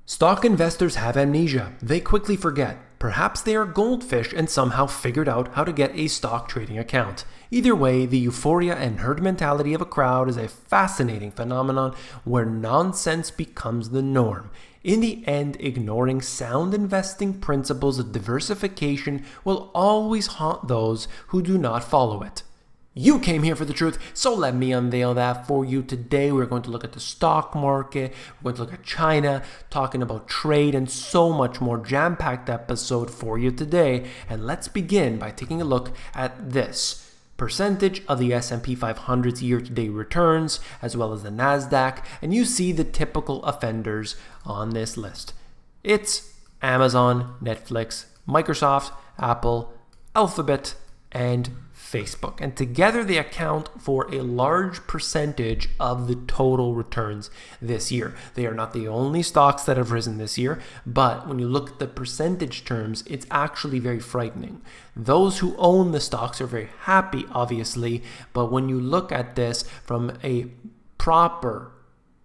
Stock investors have amnesia. They quickly forget. Perhaps they are goldfish and somehow figured out how to get a stock trading account. Either way, the euphoria and herd mentality of a crowd is a fascinating phenomenon where nonsense becomes the norm. In the end, ignoring sound investing principles of diversification will always haunt those who do not follow it. You came here for the truth, so let me unveil that for you. Today, we're going to look at the stock market, we're going to look at China, talking about trade, and so much more. Jam-packed episode for you today. And let's begin by taking a look at this. Percentage of the S&P 500's year-to-date returns, as well as the NASDAQ, and you see the typical offenders on this list. It's Amazon, Netflix, Microsoft, Apple, Alphabet, and Facebook, and together they account for a large percentage of the total returns this year. They are not the only stocks that have risen this year, but when you look at the percentage terms, it's actually very frightening. Those who own the stocks are very happy, obviously, but when you look at this from a proper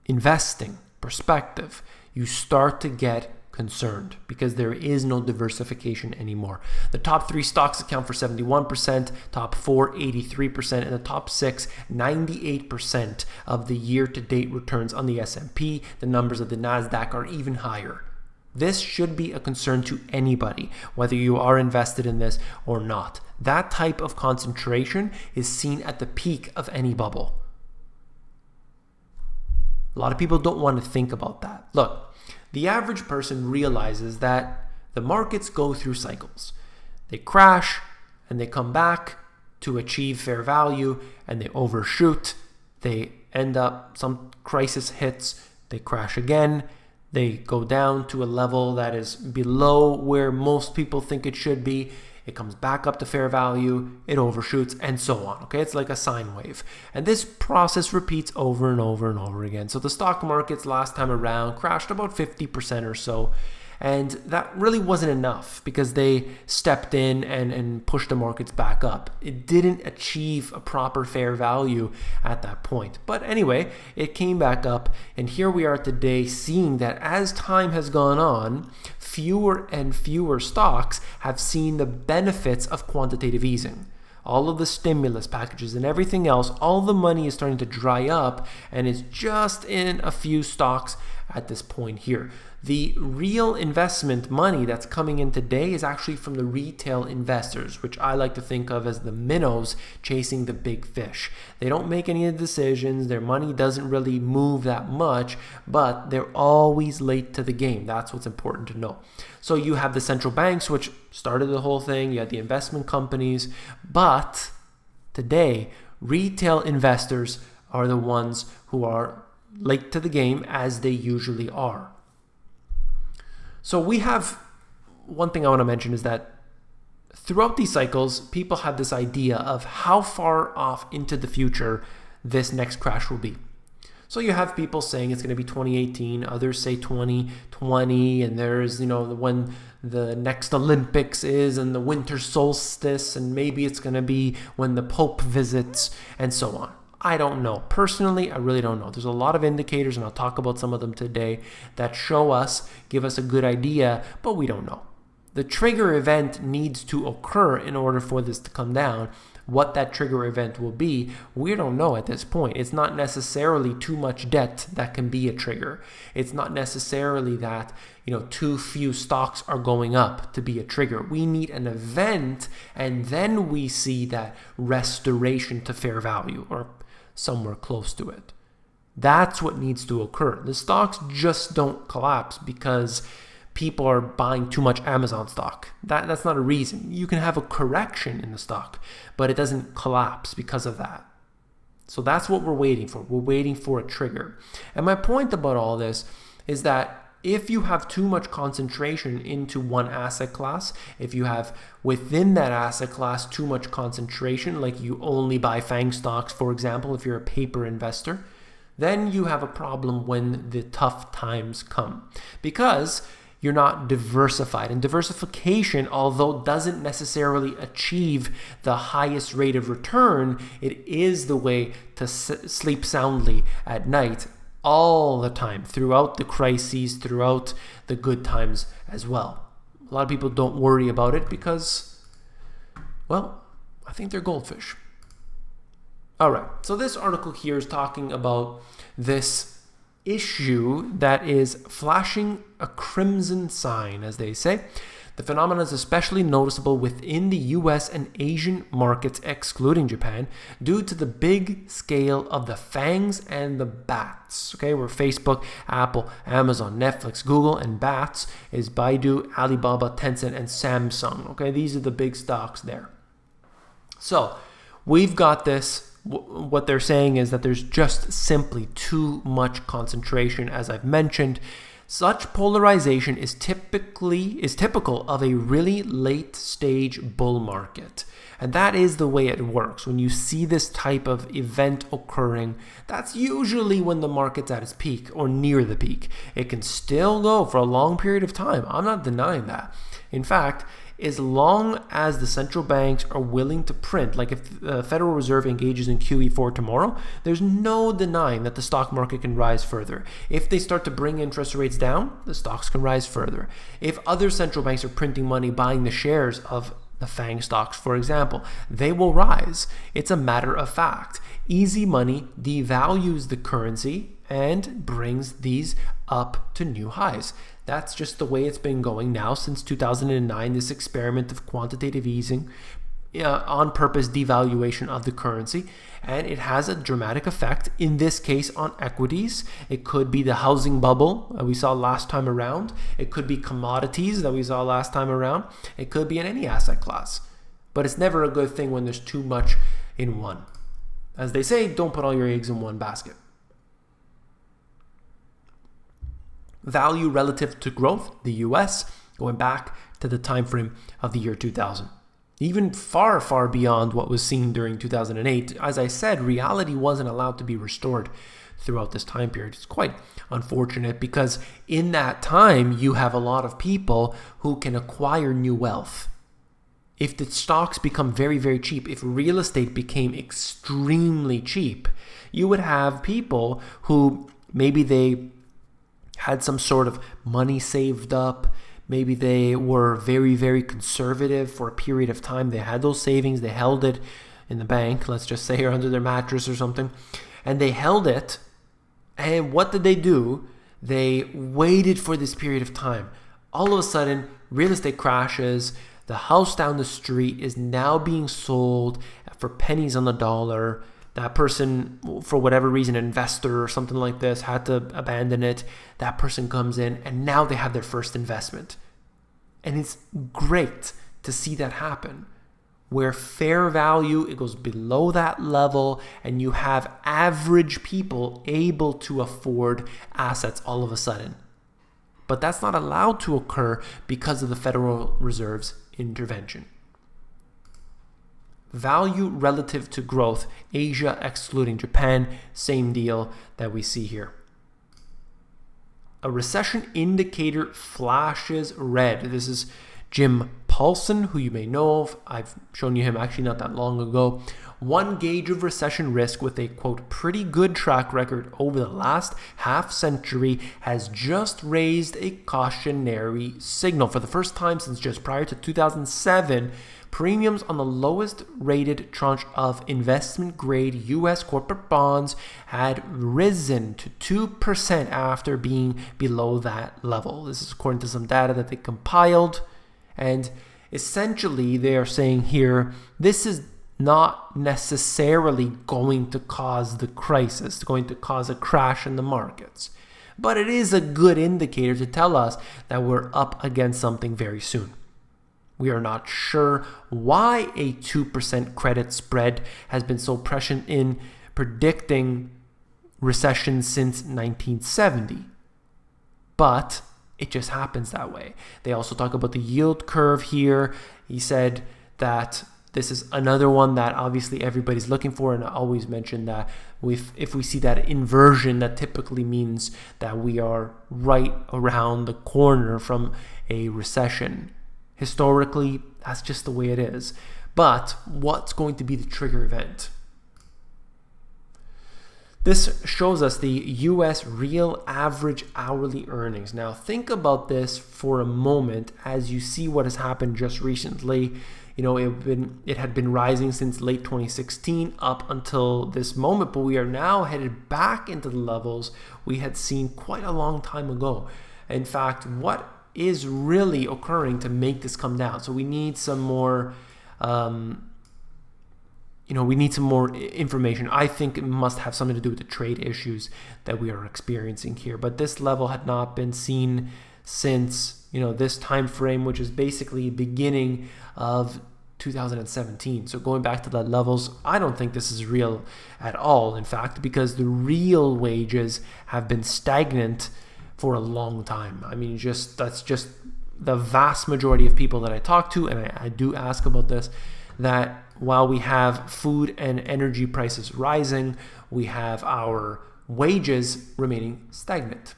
investing perspective, you start to get concerned because there is no diversification anymore. The top 3 stocks account for 71%, top 4 83%, and the top 6 98% of the year-to-date returns on the S&P. The numbers of the NASDAQ are even higher. This should be a concern to anybody, whether you are invested in this or not. That type of concentration is seen at the peak of any bubble. A lot of people don't want to think about that. Look, the average person realizes that the markets go through cycles. They crash and they come back to achieve fair value and they overshoot. They end up, some crisis hits, they crash again. They go down to a level that is below where most people think it should be. It comes back up to fair value, it overshoots, and so on. Okay, it's like a sine wave. And this process repeats over and over and over again. So the stock markets last time around crashed about 50% or so. And that really wasn't enough because they stepped in and pushed the markets back up. It didn't achieve a proper fair value at that point. But anyway, it came back up. And here we are today seeing that as time has gone on, fewer and fewer stocks have seen the benefits of quantitative easing. All of the stimulus packages and everything else, all the money is starting to dry up and is just in a few stocks at this point here. The real investment money that's coming in today is actually from the retail investors, which I like to think of as the minnows chasing the big fish. They don't make any decisions, their money doesn't really move that much, but they're always late to the game. That's what's important to know. So you have the central banks, which started the whole thing, you had the investment companies, but today, retail investors are the ones who are late to the game as they usually are. So we have, one thing I want to mention is that throughout these cycles, people have this idea of how far off into the future this next crash will be. So you have people saying it's going to be 2018, others say 2020, and there's, when the next Olympics is and the winter solstice, and maybe it's going to be when the Pope visits, and so on. I don't know. Personally, I really don't know. There's a lot of indicators, and I'll talk about some of them today, that give us a good idea, but we don't know. The trigger event needs to occur in order for this to come down. What that trigger event will be, we don't know at this point. It's not necessarily too much debt that can be a trigger. It's not necessarily that, too few stocks are going up to be a trigger. We need an event, and then we see that restoration to fair value or somewhere close to it. That's what needs to occur. The stocks just don't collapse because people are buying too much Amazon stock. That's not a reason. You can have a correction in the stock, but it doesn't collapse because of that. So that's what we're waiting for. We're waiting for a trigger. And my point about all this is that if you have too much concentration into one asset class, if you have within that asset class too much concentration, like you only buy FANG stocks, for example, if you're a paper investor, then you have a problem when the tough times come because you're not diversified. And diversification, although doesn't necessarily achieve the highest rate of return, it is the way to sleep soundly at night all the time, throughout the crises, throughout the good times as well. A lot of people don't worry about it because, well, I think they're goldfish. All right, so this article here is talking about this issue that is flashing a crimson sign, as they say. The phenomenon is especially noticeable within the US and Asian markets, excluding Japan, due to the big scale of the FANGs and the BATs, okay, where Facebook, Apple, Amazon, Netflix, Google, and BATs is Baidu, Alibaba, Tencent, and Samsung, okay? These are the big stocks there. So we've got this. What they're saying is that there's just simply too much concentration, as I've mentioned. Such polarization is typical of a really late stage bull market. And that is the way it works. When you see this type of event occurring, that's usually when the market's at its peak or near the peak. It can still go for a long period of time. I'm not denying that. In fact, as long as the central banks are willing to print, like if the Federal Reserve engages in QE4 tomorrow, there's no denying that the stock market can rise further. If they start to bring interest rates down, the stocks can rise further. If other central banks are printing money, buying the shares of the FANG stocks, for example, they will rise. It's a matter of fact. Easy money devalues the currency and brings these up to new highs. That's just the way it's been going now since 2009, this experiment of quantitative easing, on purpose devaluation of the currency. And it has a dramatic effect, in this case, on equities. It could be the housing bubble that we saw last time around. It could be commodities that we saw last time around. It could be in any asset class. But it's never a good thing when there's too much in one. As they say, don't put all your eggs in one basket. Value relative to growth, the US, going back to the time frame of the year 2000. Even far, far beyond what was seen during 2008. As I said, reality wasn't allowed to be restored throughout this time period. It's quite unfortunate because in that time, you have a lot of people who can acquire new wealth. If the stocks become very, very cheap, if real estate became extremely cheap, you would have people who maybe they had some sort of money saved up. Maybe they were very, very conservative for a period of time. They had those savings. They held it in the bank, let's just say, or under their mattress or something. And they held it. And what did they do? They waited for this period of time. All of a sudden, real estate crashes. The house down the street is now being sold for pennies on the dollar. That person, for whatever reason, an investor or something like this, had to abandon it. That person comes in and now they have their first investment. And it's great to see that happen, where fair value, it goes below that level and you have average people able to afford assets all of a sudden. But that's not allowed to occur because of the Federal Reserve's intervention. Value relative to growth, Asia excluding Japan, same deal that we see here. A recession indicator flashes red. This is Jim Paulson, who you may know of. I've shown you him actually not that long ago. One gauge of recession risk with a, quote, pretty good track record over the last half century has just raised a cautionary signal. For the first time since just prior to 2007, premiums on the lowest rated tranche of investment grade U.S. corporate bonds had risen to 2% after being below that level. This is according to some data that they compiled. And essentially they are saying here, this is not necessarily going to cause the crisis, going to cause a crash in the markets. But it is a good indicator to tell us that we're up against something very soon. We are not sure why a 2% credit spread has been so prescient in predicting recession since 1970. But it just happens that way. They also talk about the yield curve here. He said that this is another one that obviously everybody's looking for, and I always mention that if we see that inversion, that typically means that we are right around the corner from a recession. Historically, that's just the way it is. But what's going to be the trigger event? This shows us the US real average hourly earnings. Now think about this for a moment as you see what has happened just recently. It had been rising since late 2016 up until this moment, but we are now headed back into the levels we had seen quite a long time ago. In fact, what is really occurring to make this come down? So we need some more information. I think it must have something to do with the trade issues that we are experiencing here. But this level had not been seen since, this time frame, which is basically beginning of 2017. So going back to the levels, I don't think this is real at all, in fact, because the real wages have been stagnant for a long time. I mean, that's just the vast majority of people that I talk to, and I do ask about this, that while we have food and energy prices rising, we have our wages remaining stagnant.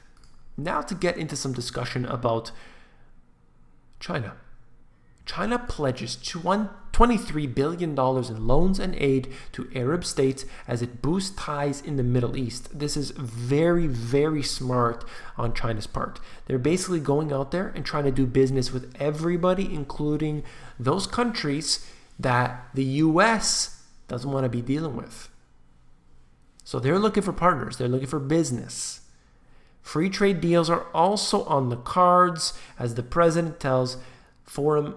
Now to get into some discussion about China. China pledges $23 billion in loans and aid to Arab states as it boosts ties in the Middle East. This is very, very smart on China's part. They're basically going out there and trying to do business with everybody, including those countries that the US doesn't want to be dealing with. So they're looking for partners. They're looking for business. Free trade deals are also on the cards, as the president tells Forum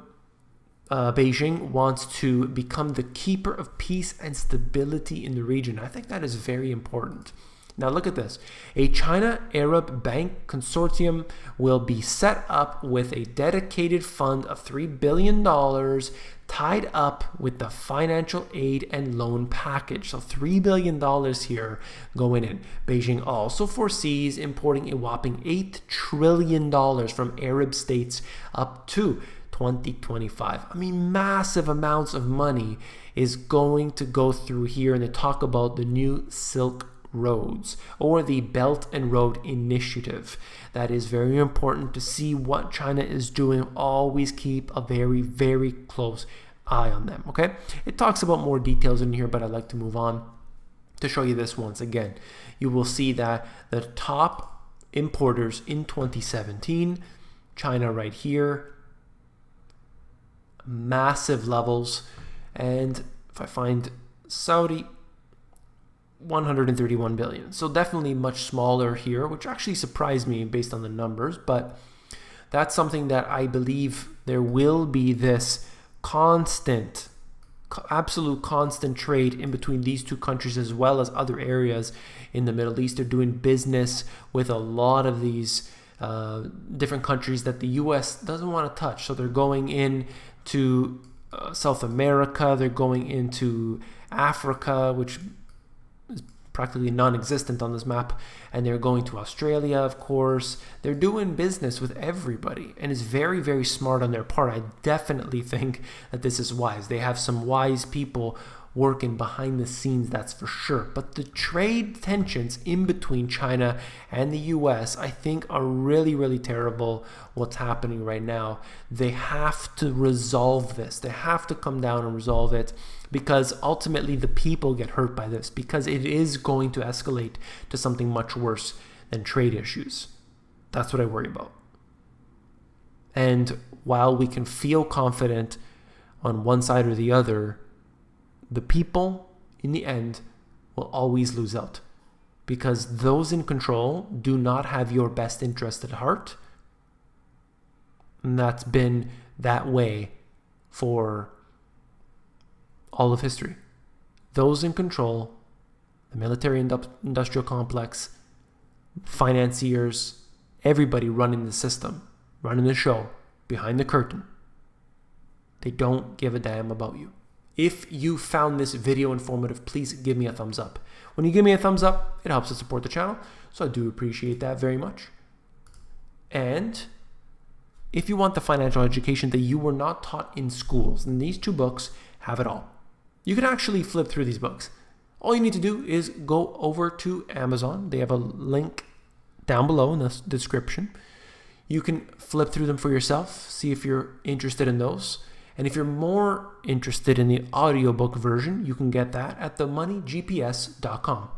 Beijing wants to become the keeper of peace and stability in the region. I think that is very important. Now look at this. A China-Arab bank consortium will be set up with a dedicated fund of $3 billion tied up with the financial aid and loan package. So $3 billion here going in. Beijing also foresees importing a whopping $8 trillion from Arab states up to 2025. I mean, massive amounts of money is going to go through here, and they talk about the new Silk Roads or the Belt and Road Initiative. That is very important to see what China is doing. Always keep a very, very close eye on them, okay? It talks about more details in here, but I'd like to move on to show you this once again. You will see that the top importers in 2017, China right here, massive levels, and if I find Saudi, 131 billion. So definitely much smaller here, which actually surprised me based on the numbers, but that's something that I believe there will be this constant, absolute constant trade in between these two countries as well as other areas in the Middle East. They're doing business with a lot of these different countries that the US doesn't want to touch. So they're going in to South America, they're going into Africa, which is practically non-existent on this map, and they're going to Australia, of course. They're doing business with everybody, and it's very, very smart on their part. I definitely think that this is wise. They have some wise people working behind the scenes, that's for sure. But the trade tensions in between China and the US, I think, are really, really terrible what's happening right now. They have to resolve this. They have to come down and resolve it, because ultimately the people get hurt by this, because it is going to escalate to something much worse than trade issues. That's what I worry about. And while we can feel confident on one side or the other, the people, in the end, will always lose out, because those in control do not have your best interest at heart. And that's been that way for all of history. Those in control, the military industrial complex, financiers, everybody running the system, running the show, behind the curtain, they don't give a damn about you. If you found this video informative, please give me a thumbs up. When you give me a thumbs up, it helps to support the channel, so I do appreciate that very much. And if you want the financial education that you were not taught in schools, then these two books have it all. You can actually flip through these books. All you need to do is go over to Amazon. They have a link down below in the description. You can flip through them for yourself, see if you're interested in those. And if you're more interested in the audiobook version, you can get that at themoneygps.com.